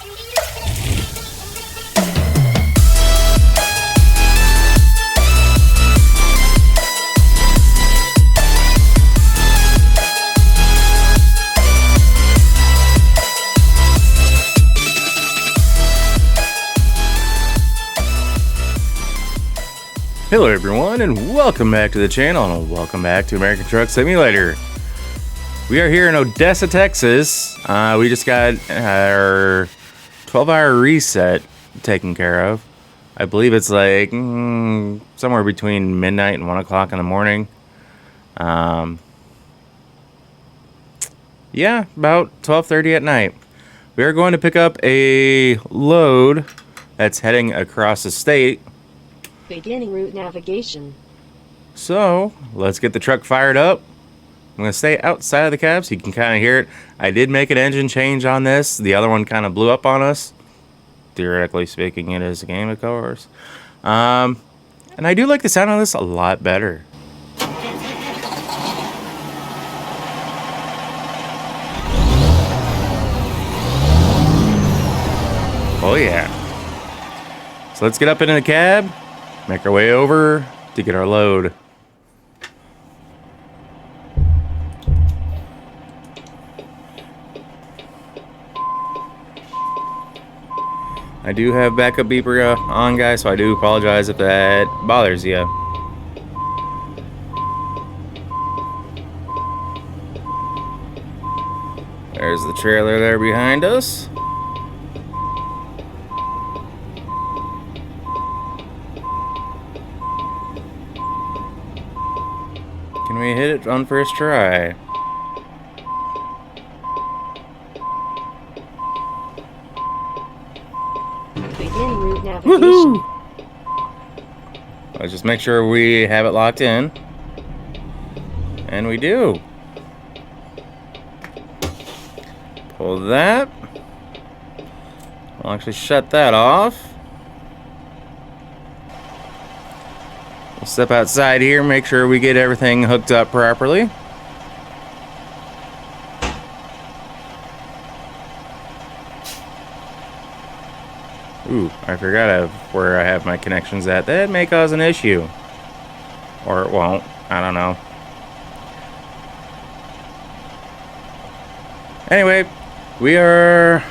Hello everyone, and welcome back to the channel, and welcome back to American Truck Simulator. We are here in Odessa, Texas. We just got our 12-hour reset taken care of. I believe it's like somewhere between midnight and 1 o'clock in the morning. Yeah, about 12:30 at night. We are going to pick up a load that's heading across the state. Beginning route navigation. So, let's get the truck fired up. I'm going to stay outside of the cab so you can kind of hear it. I did make an engine change on this. The other one kind of blew up on us. Theoretically speaking, it is a game, of course. And I do like the sound of this a lot better. Oh yeah. So let's get up into the cab. Make our way over to get our load. I do have backup beeper on, guys, so I do apologize if that bothers you. There's the trailer there behind us. Can we hit it on first try? Beginning route navigation. Woohoo! Let's just make sure we have it locked in. And we do. Pull that. I'll actually shut that off. We'll step outside here, make sure we get everything hooked up properly. Ooh, I forgot where I have my connections at. That may cause an issue. Or it won't. I don't know. Anyway, we're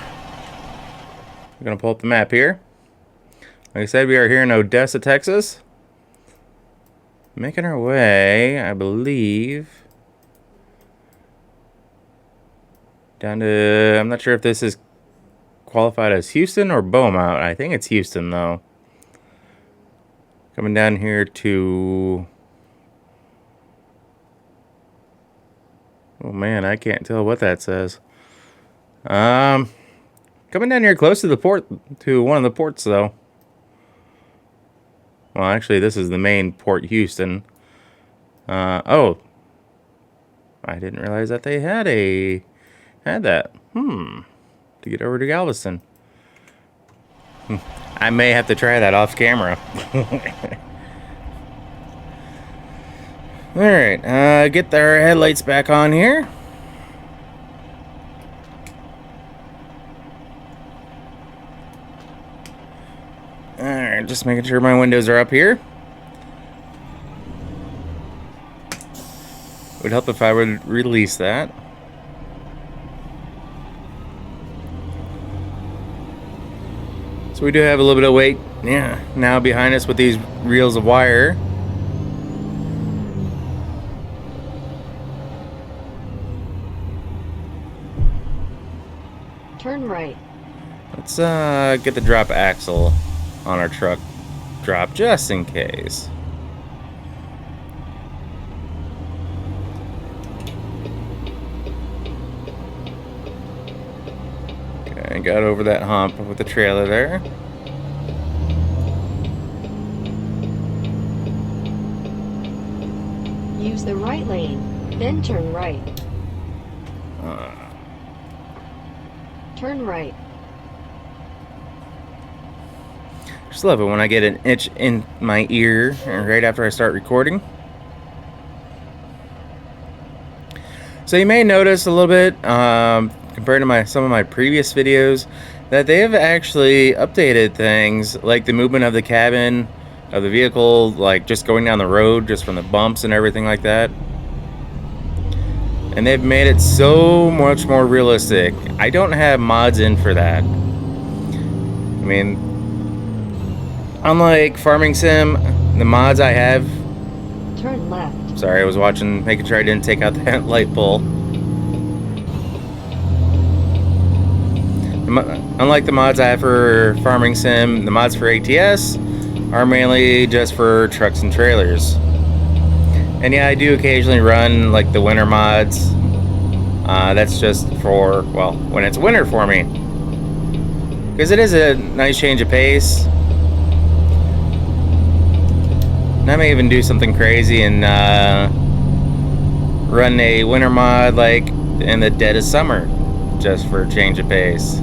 going to pull up the map here. Like I said, we are here in Odessa, Texas. Making our way, I believe, down to, I'm not sure if this is qualified as Houston or Beaumont. I think it's Houston, though. Coming down here to, oh man, I can't tell what that says. Coming down here close to the port, to one of the ports, though. Well, actually, this is the main port, Houston. Oh, I didn't realize that they had that. To get over to Galveston. I may have to try that off camera. All right, get our headlights back on here. Alright, just making sure my windows are up here. Would help if I would release that. So we do have a little bit of weight, yeah, now behind us with these reels of wire. Turn right. Let's get the drop axle on our truck drop just in case. Okay, got over that hump with the trailer there. Use the right lane, then turn right. Turn right. Just love it when I get an itch in my ear right after I start recording. So you may notice a little bit compared to some of my previous videos that they have actually updated things like the movement of the cabin of the vehicle, like just going down the road, just from the bumps and everything like that. And they've made it so much more realistic. I don't have mods in for that. I mean, unlike Farming Sim, the mods I have... Turn left. Sorry, I was watching, making sure I didn't take out that light pole. Unlike the mods I have for Farming Sim, the mods for ATS are mainly just for trucks and trailers. And yeah, I do occasionally run like the winter mods. That's just for, well, when it's winter for me. Because it is a nice change of pace. And I may even do something crazy and run a winter mod like in the dead of summer, just for a change of pace.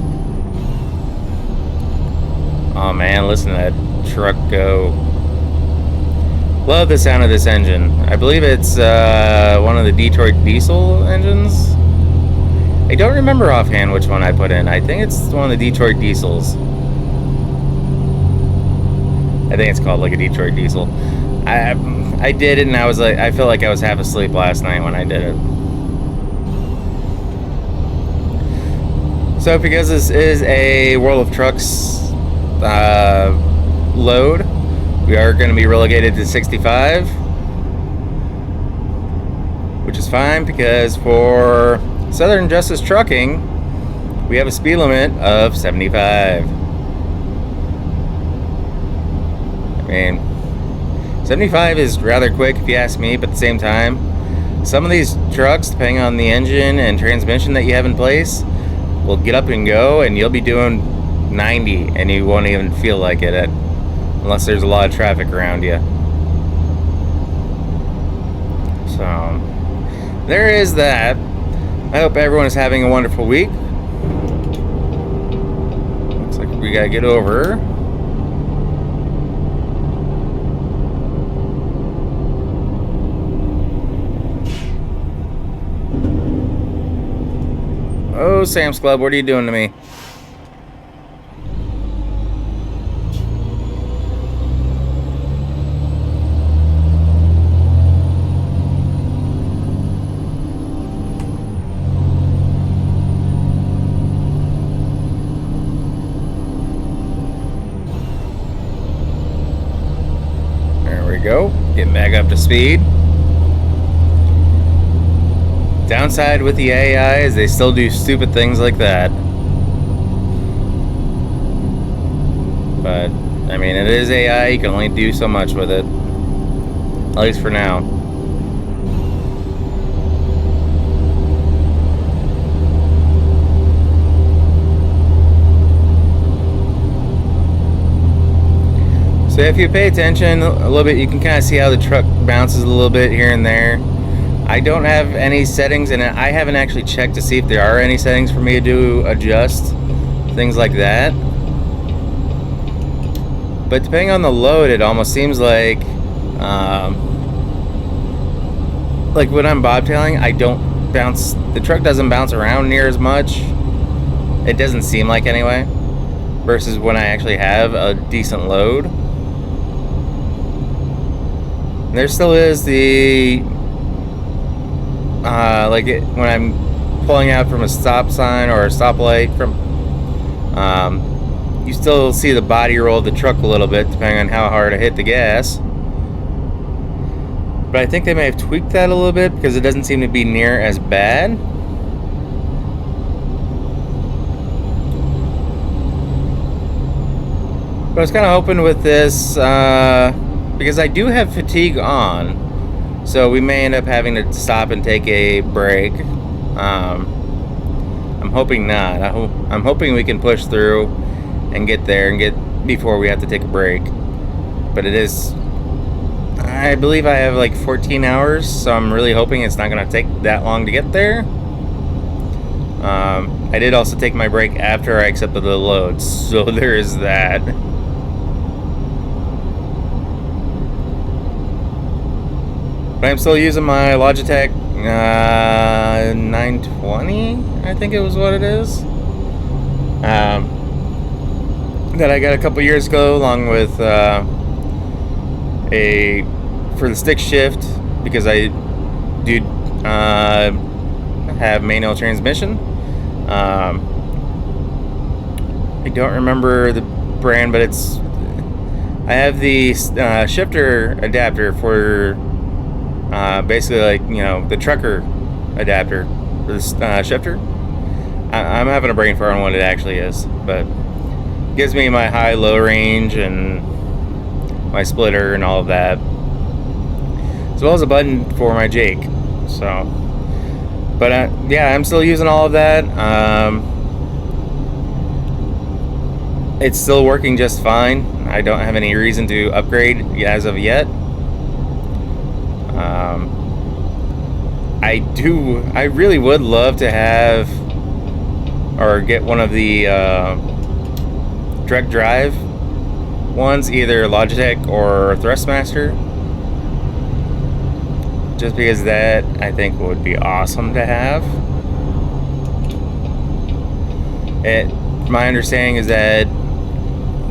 Oh man, listen to that truck go. Love the sound of this engine. I believe it's one of the Detroit diesel engines. I don't remember offhand which one I put in. I think it's one of the Detroit diesels. I think it's called like a Detroit diesel. I did it and I was like, I felt like I was half asleep last night when I did it. So because this is a World of Trucks load, we are going to be relegated to 65, which is fine because for Southern Justice Trucking we have a speed limit of 75. I mean, 75 is rather quick if you ask me, but at the same time, some of these trucks, depending on the engine and transmission that you have in place, will get up and go and you'll be doing 90 and you won't even feel like it unless there's a lot of traffic around you. So there is that. I hope everyone is having a wonderful week. Looks like we gotta get over. Oh, Sam's Club, what are you doing to me? There we go. Getting back up to speed. Downside with the AI is they still do stupid things like that. But, I mean, it is AI, you can only do so much with it. At least for now. So if you pay attention a little bit, you can kind of see how the truck bounces a little bit here and there. I don't have any settings, and I haven't actually checked to see if there are any settings for me to adjust things like that. But depending on the load, it almost seems like when I'm bobtailing, I don't bounce. The truck doesn't bounce around near as much. It doesn't seem like anyway. Versus when I actually have a decent load. There still is the when I'm pulling out from a stop sign or a stoplight, from you still see the body roll of the truck a little bit depending on how hard I hit the gas. But I think they may have tweaked that a little bit because it doesn't seem to be near as bad. But I was kind of hoping with this, because I do have fatigue on, so we may end up having to stop and take a break. I'm hoping not. I'm hoping we can push through and get there and get before we have to take a break. But it is, I believe I have like 14 hours, so I'm really hoping it's not going to take that long to get there. I did also take my break after I accepted the load, so there is that. But I'm still using my Logitech 920, I think it was what it is. that I got a couple years ago, along with for the stick shift, because I do have manual transmission. I don't remember the brand, but I have the shifter adapter for basically, like, you know, the trucker adapter for the shifter. I'm having a brain fart on what it actually is, but it gives me my high-low range and my splitter and all of that, as well as a button for my Jake. So, but yeah, I'm still using all of that. It's still working just fine. I don't have any reason to upgrade as of yet. I really would love to have or get one of the direct drive ones, either Logitech or Thrustmaster, just because that I think would be awesome to have. My understanding is that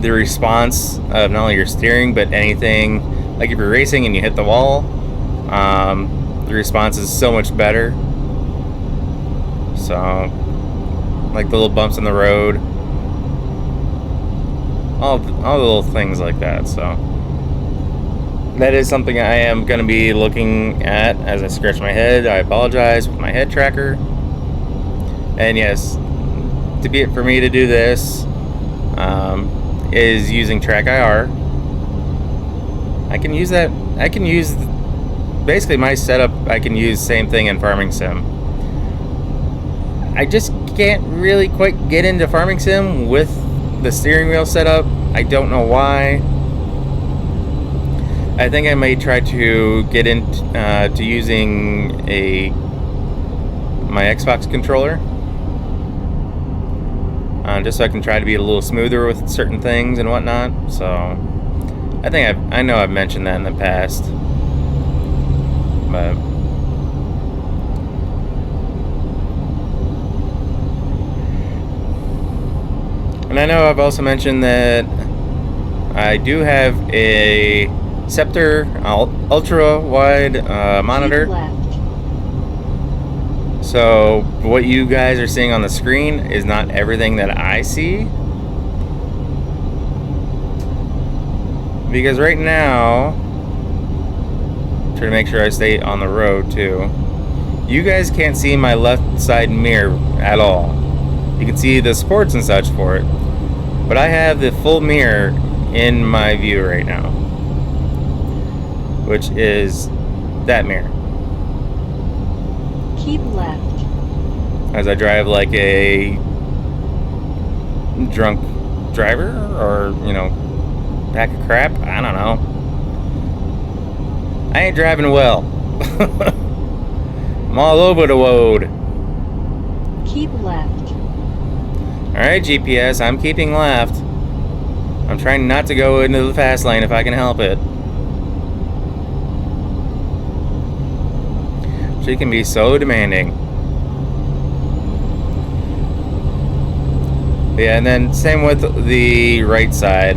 the response of not only your steering, but anything, like if you're racing and you hit the wall, the response is so much better. So, like the little bumps in the road, all the little things like that. So that is something I am going to be looking at as I scratch my head. I apologize, with my head tracker. And yes, for me to do this is using Track IR. I can use that. I can use basically my setup. I can use same thing in Farming Sim. I just can't really quite get into Farming Sim with the steering wheel setup. I don't know why. I think I may try to get into using my Xbox controller, just so I can try to be a little smoother with certain things and whatnot. So I know I've mentioned that in the past, but and I know I've also mentioned that I do have a Scepter ultra wide monitor. So what you guys are seeing on the screen is not everything that I see, because right now, try to make sure I stay on the road too, you guys can't see my left side mirror at all. You can see the sports and such for it, but I have the full mirror in my view right now, which is that mirror. Keep left. As I drive like a drunk driver, or, you know, pack of crap. I don't know. I ain't driving well. I'm all over the road. Keep left. Alright, GPS, I'm keeping left. I'm trying not to go into the fast lane if I can help it. She can be so demanding. Yeah, and then same with the right side.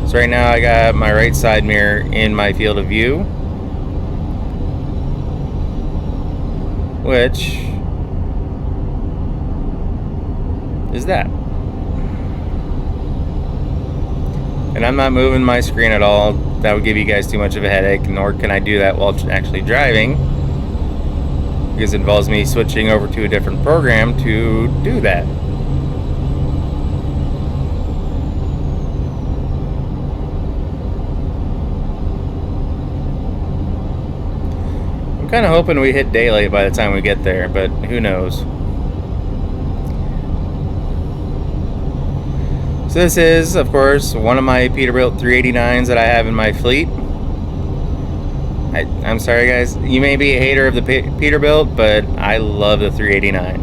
So right now I got my right side mirror in my field of view, which is that. And I'm not moving my screen at all. That would give you guys too much of a headache, nor can I do that while actually driving, because it involves me switching over to a different program to do that. I'm kind of hoping we hit daylight by the time we get there, but who knows. So this is, of course, one of my Peterbilt 389s that I have in my fleet. I'm sorry guys, you may be a hater of the Peterbilt, but I love the 389.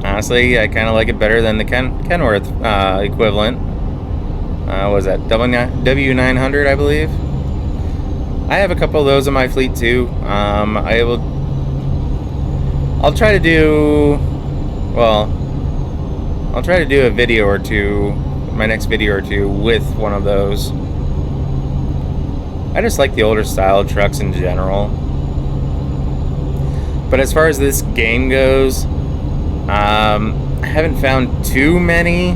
Honestly, I kind of like it better than the Kenworth equivalent. What was that, W900, I believe? I have a couple of those in my fleet too. I'll try to do, well, I'll try to do a video or two, my next video or two, with one of those. I just like the older style trucks in general. But as far as this game goes, I haven't found too many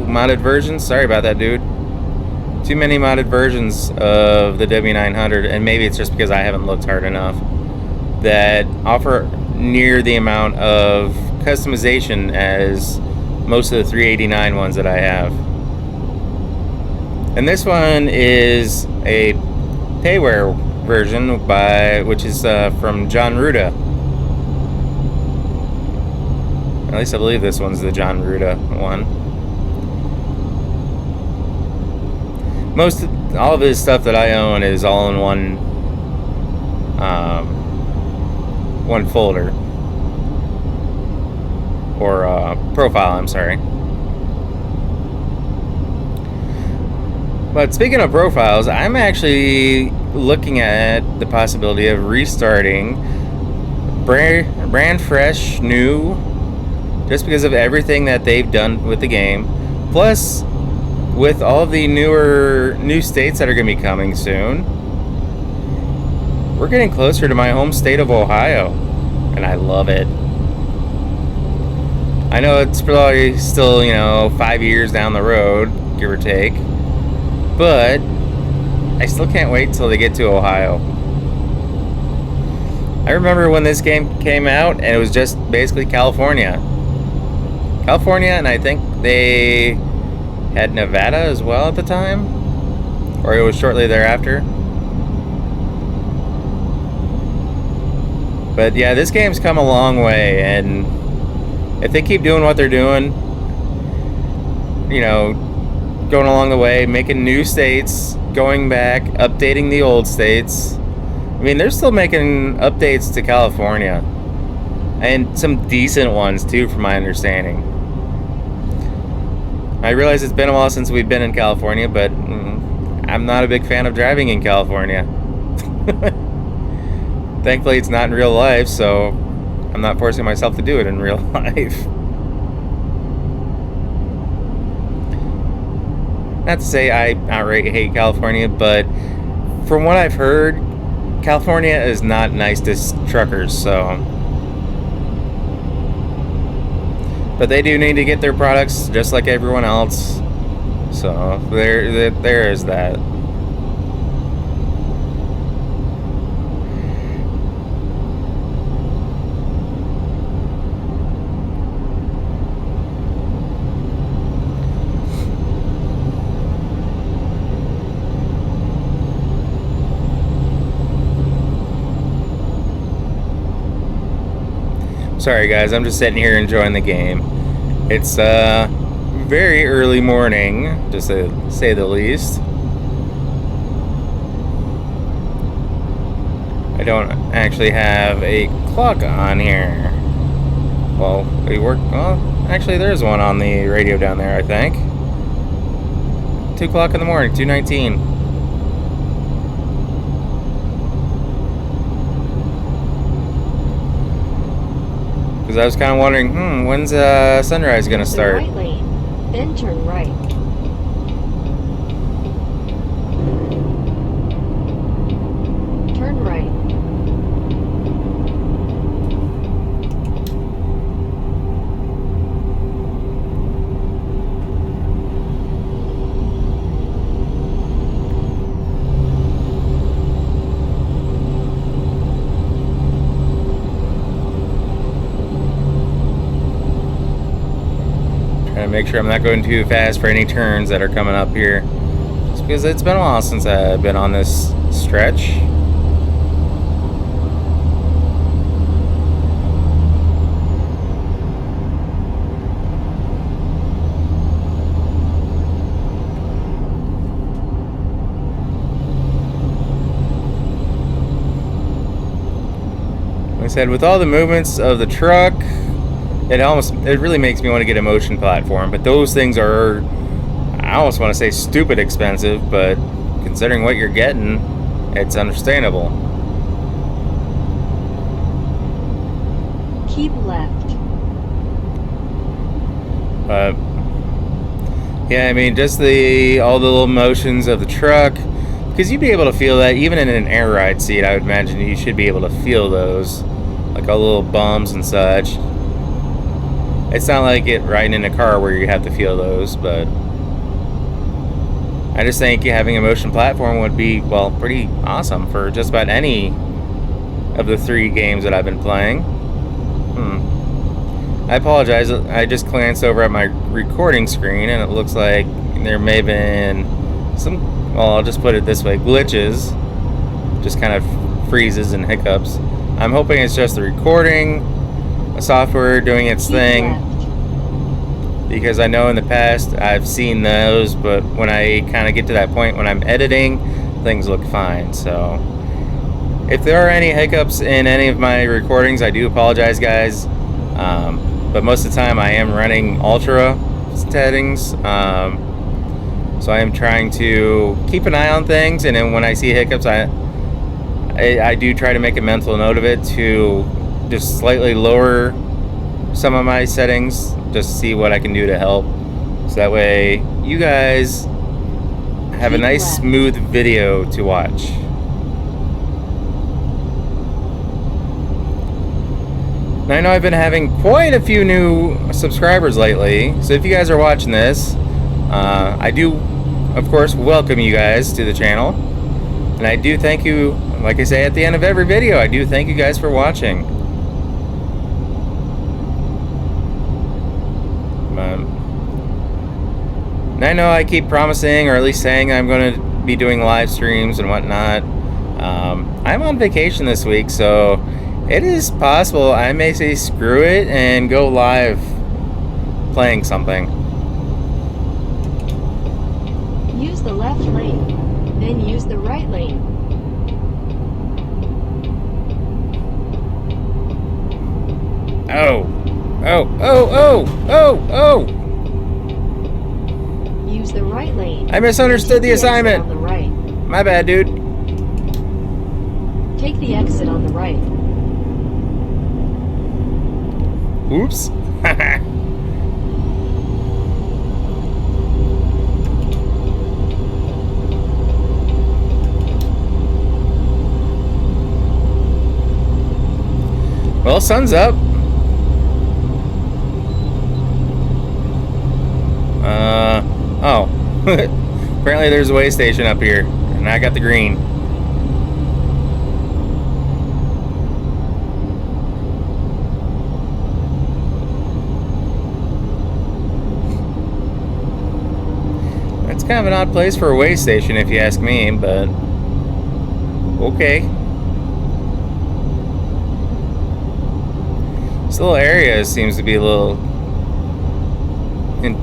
modded versions. Sorry about that, dude. Too many modded versions of the W900, and maybe it's just because I haven't looked hard enough, that offer near the amount of customization as most of the 389 ones that I have. And this one is a payware version, which is from John Ruda. At least I believe this one's the John Ruda one. All of his stuff that I own is all in one folder, or profile, I'm sorry. But speaking of profiles, I'm actually looking at the possibility of restarting brand fresh, new, just because of everything that they've done with the game. Plus, with all the new states that are going to be coming soon, we're getting closer to my home state of Ohio, and I love it. I know it's probably still, 5 years down the road, give or take, but I still can't wait till they get to Ohio. I remember when this game came out, and it was just basically California, and I think they had Nevada as well at the time, or it was shortly thereafter. But yeah, this game's come a long way, and if they keep doing what they're doing, going along the way, making new states, going back, updating the old states. I mean, they're still making updates to California, and some decent ones too, from my understanding. I realize it's been a while since we've been in California, but I'm not a big fan of driving in California. Thankfully, it's not in real life, so I'm not forcing myself to do it in real life. Not to say I outright hate California, but from what I've heard, California is not nice to truckers, so. But they do need to get their products just like everyone else. So there is that. Sorry guys, I'm just sitting here enjoying the game. It's very early morning, to say the least. I don't actually have a clock on here. Well, actually there's one on the radio down there, I think. 2 o'clock in the morning, 2:19. Because I was kind of wondering, when's sunrise going to start? Right lane, then turn right. Turn right. Make sure I'm not going too fast for any turns that are coming up here, just because it's been a while since I've been on this stretch. Like I said, with all the movements of the truck, it really makes me want to get a motion platform, but those things are, I almost want to say, stupid expensive, but considering what you're getting, it's understandable. Keep left. But yeah, I mean, just all the little motions of the truck, because you'd be able to feel that even in an air ride seat. I would imagine you should be able to feel those, like all the little bumps and such. It's not like it riding in a car where you have to feel those, but I just think having a motion platform would be, well, pretty awesome for just about any of the 3 games that I've been playing. I apologize, I just glanced over at my recording screen and it looks like there may have been some, well, I'll just put it this way, glitches, just kind of freezes and hiccups. I'm hoping it's just the recording, the software doing its thing, because I know in the past I've seen those, but when I kind of get to that point when I'm editing, things look fine. So if there are any hiccups in any of my recordings, I do apologize, guys. But most of the time I am running ultra settings, so I am trying to keep an eye on things, and then when I see hiccups, I do try to make a mental note of it to just slightly lower some of my settings, just to see what I can do to help, so that way you guys have a nice smooth video to watch. Now, I know I've been having quite a few new subscribers lately, so if you guys are watching this, I do, of course, welcome you guys to the channel, and I do thank you, like I say at the end of every video, I do thank you guys for watching. And I know I keep promising, or at least saying, I'm going to be doing live streams and whatnot. I'm on vacation this week, so it is possible I may say screw it and go live playing something. Use the left lane, then use the right lane. Oh. Oh, oh, oh, oh, oh! Use the right lane. I misunderstood the assignment. On the right. My bad, dude. Take the exit on the right. Oops. Well, sun's up. Oh. Apparently there's a way station up here, and I got the green. That's kind of an odd place for a way station if you ask me, but okay. This little area seems to be a little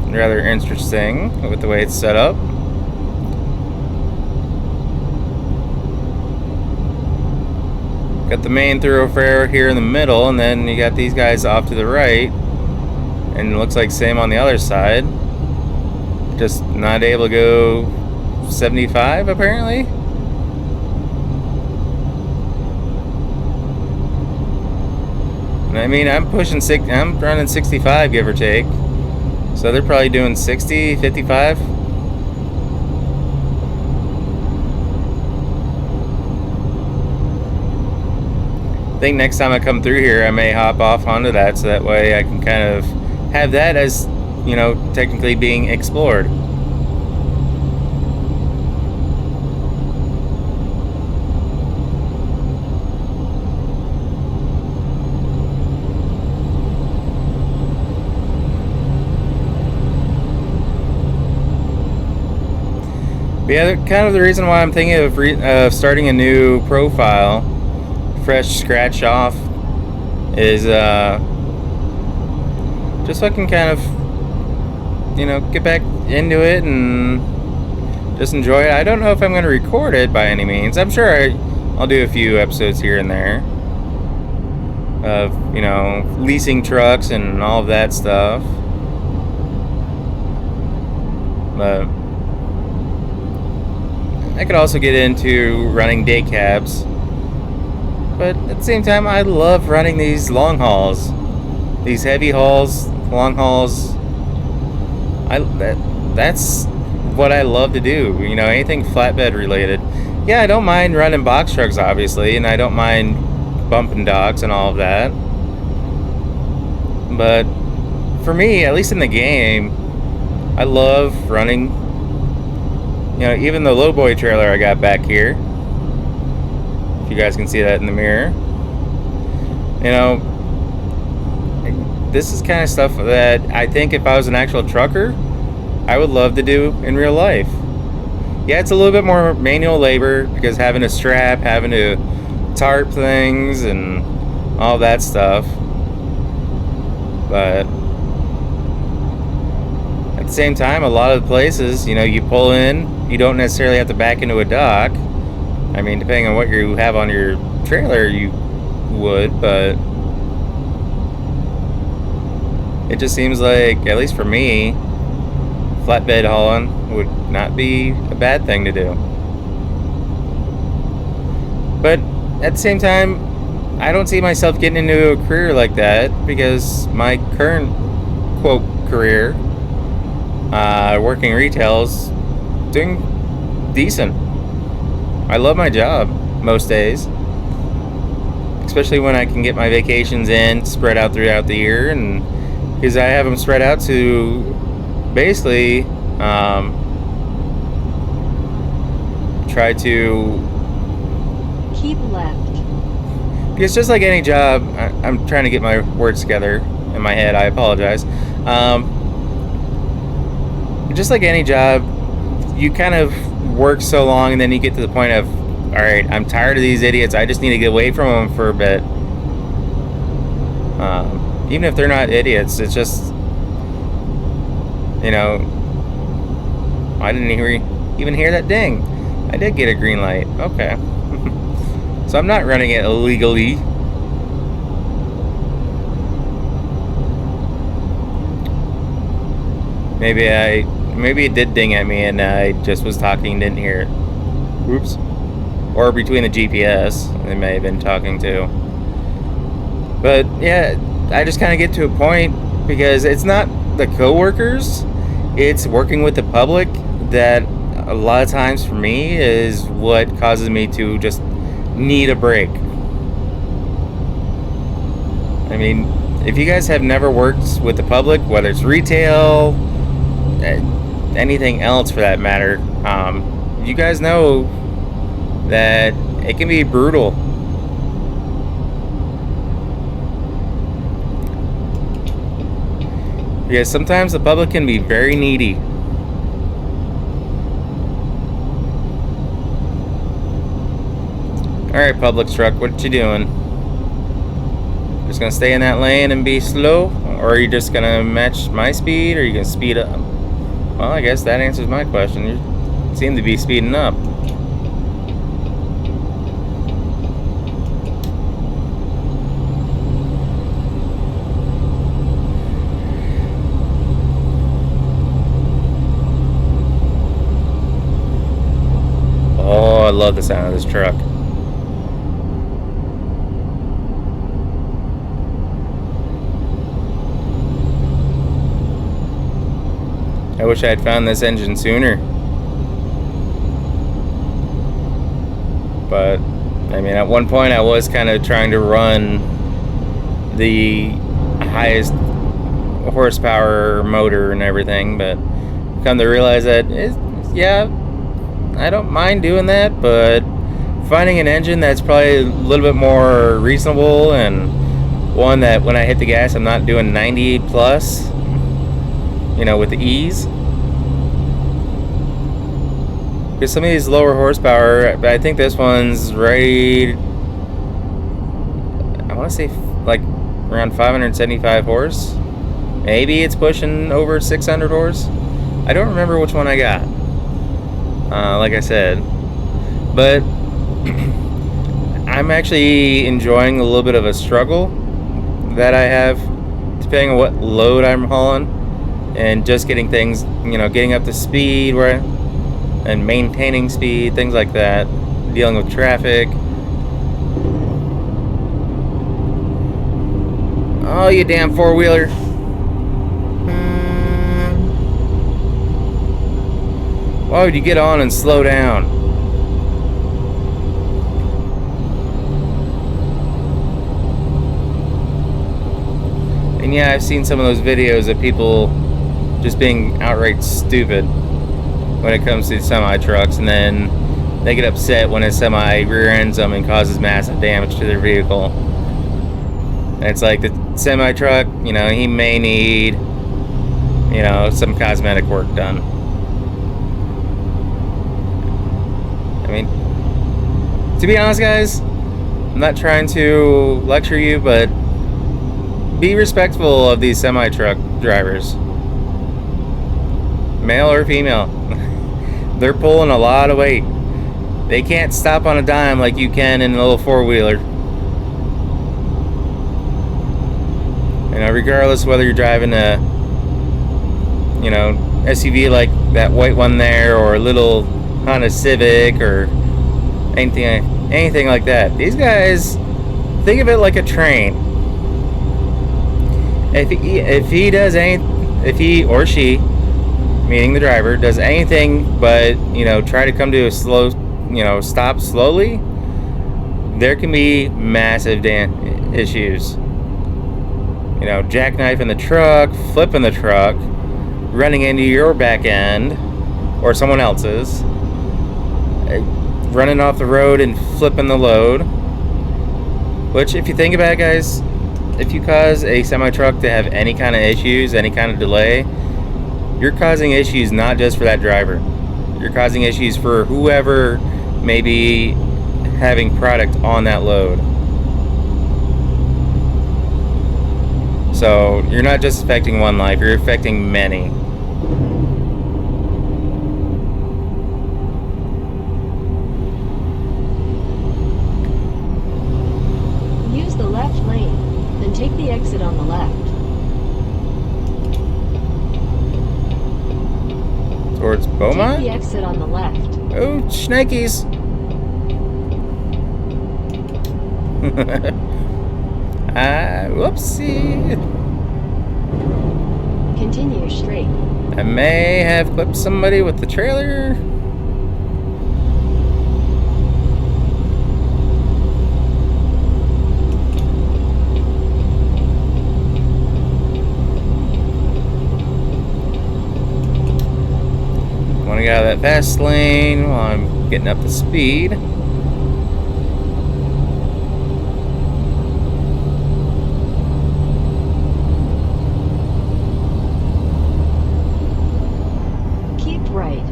rather interesting with the way it's set up. Got the main thoroughfare here in the middle, and then you got these guys off to the right, and it looks like same on the other side. Just not able to go 75 apparently. And I mean, I'm running 65 give or take. So they're probably doing 60, 55. I think next time I come through here, I may hop off onto that, so that way I can kind of have that as, you know, technically being explored. But yeah, kind of the reason why I'm thinking of starting a new profile, fresh scratch off, is just so I can kind of, you know, get back into it and just enjoy it. I don't know if I'm going to record it by any means. I'm sure I'll do a few episodes here and there of, you know, leasing trucks and all of that stuff. But I could also get into running day cabs. But at the same time, I love running these long hauls, these heavy hauls, long hauls. That's what I love to do. You know, anything flatbed related. Yeah, I don't mind running box trucks, obviously, and I don't mind bumping docks and all of that. But for me, at least in the game, I love running, you know, even the lowboy trailer I got back here. If you guys can see that in the mirror. You know, this is kind of stuff that I think if I was an actual trucker, I would love to do in real life. Yeah, it's a little bit more manual labor because having to strap, having to tarp things and all that stuff. But at the same time, a lot of the places, you know, you pull in, you don't necessarily have to back into a dock. I mean, depending on what you have on your trailer, you would, but it just seems like, at least for me, flatbed hauling would not be a bad thing to do. But at the same time, I don't see myself getting into a career like that because my current, quote, career, working retail's doing decent. I love my job most days, especially when I can get my vacations in spread out throughout the year, and because I have them spread out to basically try to Keep left. because just like any job, I'm trying to get my words together in my head, I apologize. Just like any job, you kind of work so long and then you get to the point of, all right, I'm tired of these idiots, I just need to get away from them for a bit. Even if they're not idiots, it's just, you know, I didn't even hear that ding. I did get a green light. Okay. So I'm not running it illegally. Maybe it did ding at me and I just was talking and didn't hear it. Oops. Or between the GPS, they may have been talking to. But yeah, I just kind of get to a point because it's not the coworkers, it's working with the public that a lot of times for me is what causes me to just need a break. I mean, if you guys have never worked with the public, whether it's retail, anything else for that matter, you guys know that it can be brutal. Because sometimes the public can be very needy. Alright, public truck, what you doing? Just gonna stay in that lane and be slow? Or are you just gonna match my speed, or are you gonna speed up? Well, I guess that answers my question. You seem to be speeding up. Oh, I love the sound of this truck. I wish I had found this engine sooner. But, I mean, at one point I was kind of trying to run the highest horsepower motor and everything, but come to realize that, yeah, I don't mind doing that, but finding an engine that's probably a little bit more reasonable and one that when I hit the gas I'm not doing 90 plus, you know, with the ease. Because some of these lower horsepower, I think this one's right, I want to say like around 575 horse. Maybe it's pushing over 600 horse. I don't remember which one I got. Like I said, but I'm actually enjoying a little bit of a struggle that I have, depending on what load I'm hauling, and just getting things, you know, getting up to speed and maintaining speed, things like that, dealing with traffic. Oh, you damn four-wheeler. Why would you get on and slow down? And yeah, I've seen some of those videos of people just being outright stupid when it comes to semi-trucks, and then they get upset when a semi rear-ends them and causes massive damage to their vehicle. And it's like the semi-truck, you know, he may need, you know, some cosmetic work done. I mean, to be honest, guys, I'm not trying to lecture you, but be respectful of these semi-truck drivers. Male or female. They're pulling a lot of weight. They can't stop on a dime like you can in a little four-wheeler. You know, regardless whether you're driving a, you know, SUV like that white one there, or a little Honda Civic, or anything like that. These guys, think of it like a train. If he or she, meaning the driver, does anything but, you know, try to come to a slow, you know, stop slowly, there can be massive issues. You know, jackknifing the truck, flipping the truck, running into your back end or someone else's, running off the road and flipping the load. Which, if you think about it, guys, if you cause a semi-truck to have any kind of issues, any kind of delay, you're causing issues not just for that driver. You're causing issues for whoever may be having product on that load. So you're not just affecting one life, you're affecting many. Use the left lane, then take the exit on the left. Towards Beaumont? Take the exit on the left. Oh, shnikes. Whoopsie. Continue straight. I may have clipped somebody with the trailer. Want to get out of that fast lane while I'm getting up to speed. Keep right.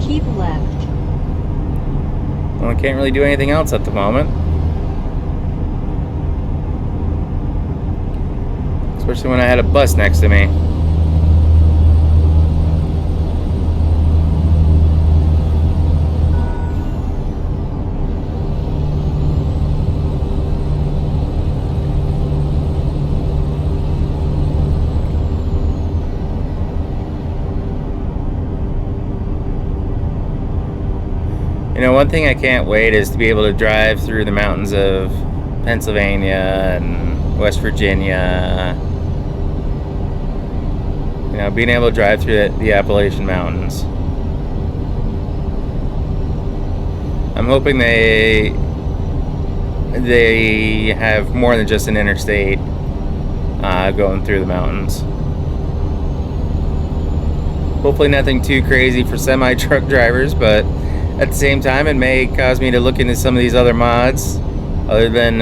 Keep left. Well, I can't really do anything else at the moment. Especially when I had a bus next to me. You know, one thing I can't wait is to be able to drive through the mountains of Pennsylvania and West Virginia. You know, being able to drive through the Appalachian Mountains. I'm hoping they have more than just an interstate going through the mountains. Hopefully nothing too crazy for semi-truck drivers, but at the same time, it may cause me to look into some of these other mods other than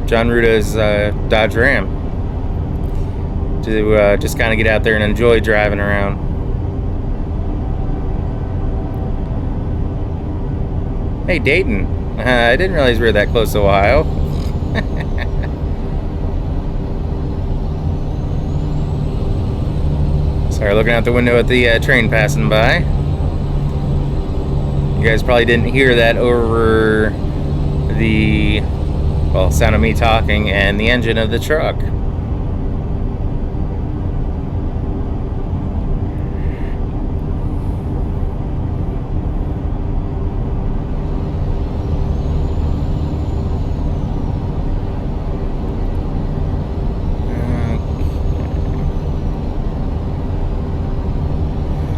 John Ruta's Dodge Ram, to just kind of get out there and enjoy driving around. Hey, Dayton. I didn't realize we were that close to Ohio. Sorry, looking out the window at the train passing by. You guys probably didn't hear that over the, well, sound of me talking and the engine of the truck.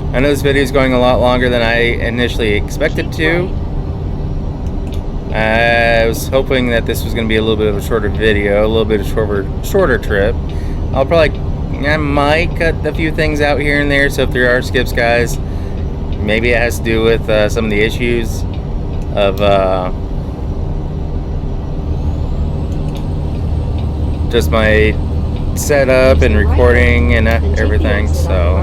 I know this video is going a lot longer than I initially expected to. I was hoping that this was going to be a little bit of a shorter video, a little bit of shorter trip. I might cut a few things out here and there, so if there are skips, guys, maybe it has to do with some of the issues of just my setup and recording and everything, so.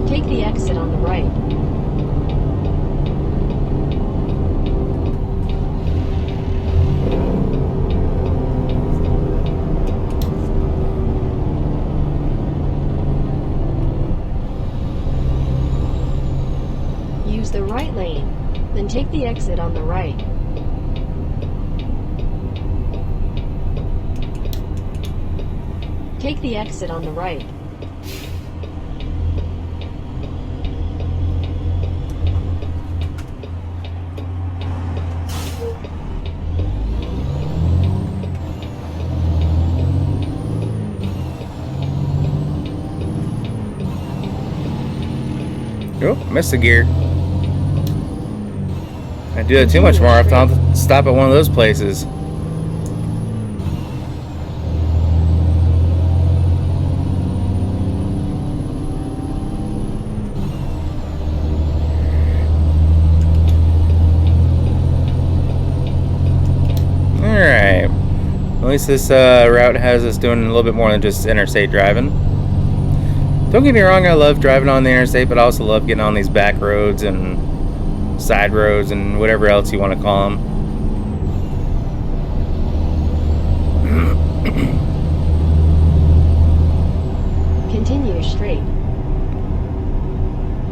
Take the exit on the right. Use the right lane, then take the exit on the right. Take the exit on the right. Oh, missed the gear. I do that too much more often. I'll have to stop at one of those places. Alright. At least this route has us doing a little bit more than just interstate driving. Don't get me wrong, I love driving on the interstate, but I also love getting on these back roads and side roads and whatever else you want to call them. Continue straight.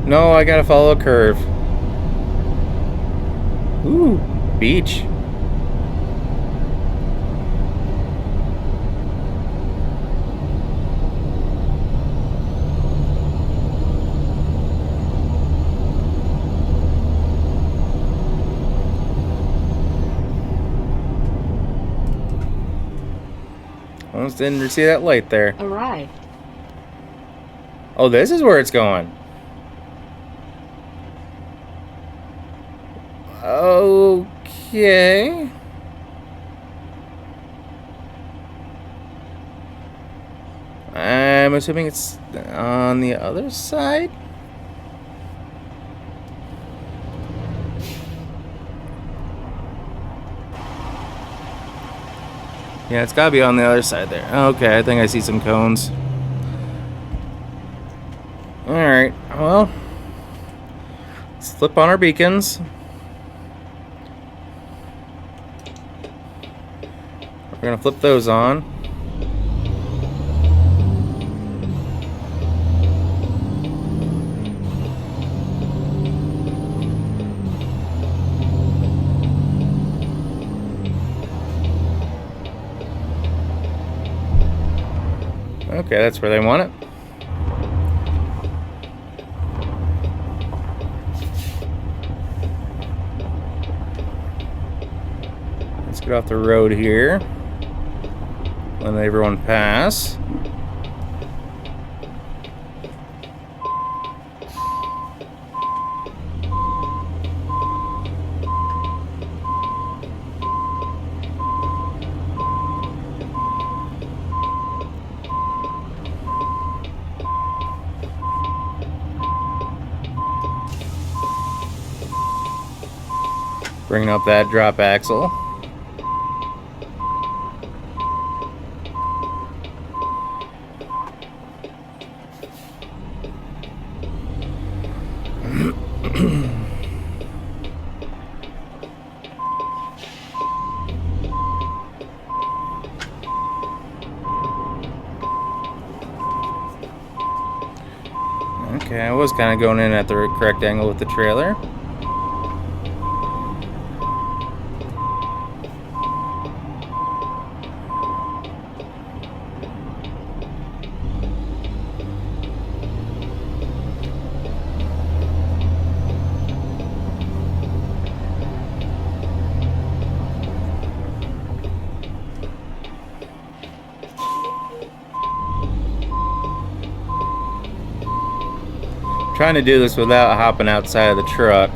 No, I gotta follow a curve. Ooh, beach. Almost didn't see that light there. Arrived. Oh, this is where it's going. Okay. I'm assuming it's on the other side. Yeah, it's gotta be on the other side there. Okay, I think I see some cones. Alright, well, let's flip on our beacons. We're gonna flip those on. Okay, that's where they want it. Let's get off the road here. Let everyone pass. Bringing up that drop axle. Okay, I was kind of going in at the correct angle with the trailer. Trying to do this without hopping outside of the truck.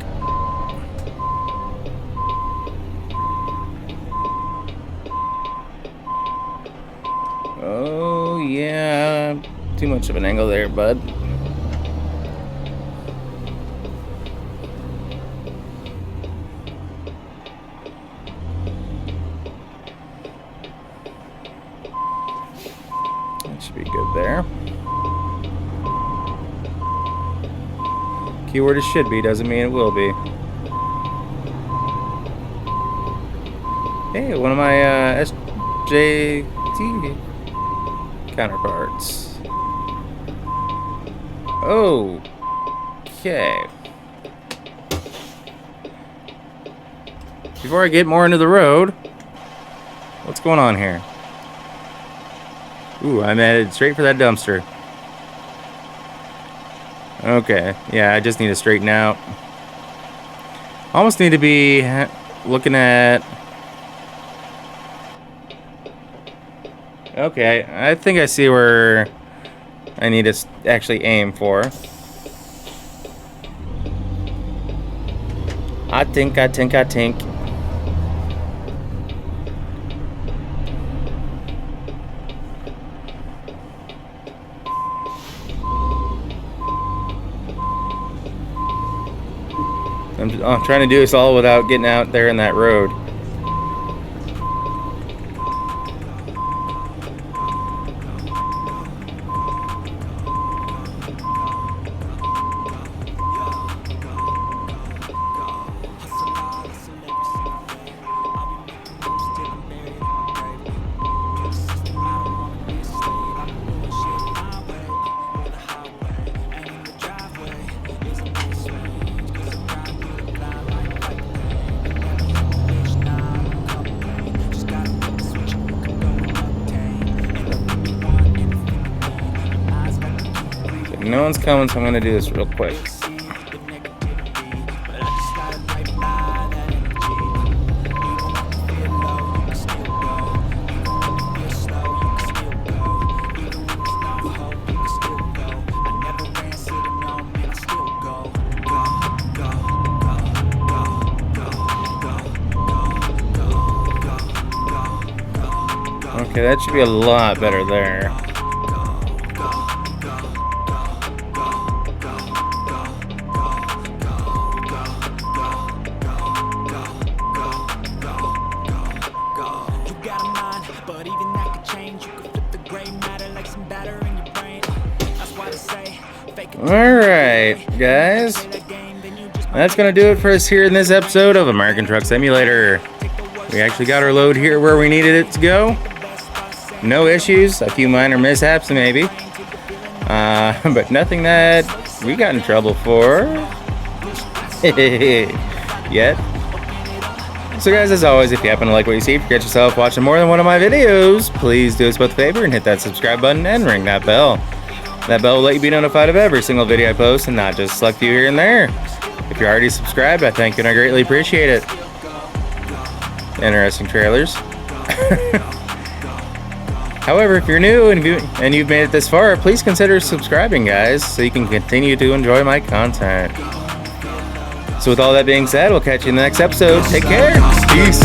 Oh yeah, too much of an angle there, bud. That should be good there. Keyword is should be doesn't mean it will be. Hey, one of my SJT counterparts. Okay. Before I get more into the road, what's going on here? Ooh, I'm headed straight for that dumpster. Okay, yeah, I just need to straighten out. Almost need to be looking at... Okay, I think I see where I need to actually aim for. I think. I'm trying to do this all without getting out there in that road. No one's coming, so I'm gonna do this real quick. Okay, that should be a lot better there. Alright, guys. That's going to do it for us here in this episode of American Truck Simulator. We actually got our load here where we needed it to go. No issues, a few minor mishaps maybe. But nothing that we got in trouble for. Yet. So guys, as always, if you happen to like what you see, if you get yourself watching more than one of my videos, please do us both a favor and hit that subscribe button and ring that bell. That bell will let you be notified of every single video I post and not just select you here and there. If you're already subscribed, I thank you and I greatly appreciate it. Interesting trailers. However, if you're new and you've made it this far, please consider subscribing, guys, so you can continue to enjoy my content. So with all that being said, we'll catch you in the next episode. Take care. Peace.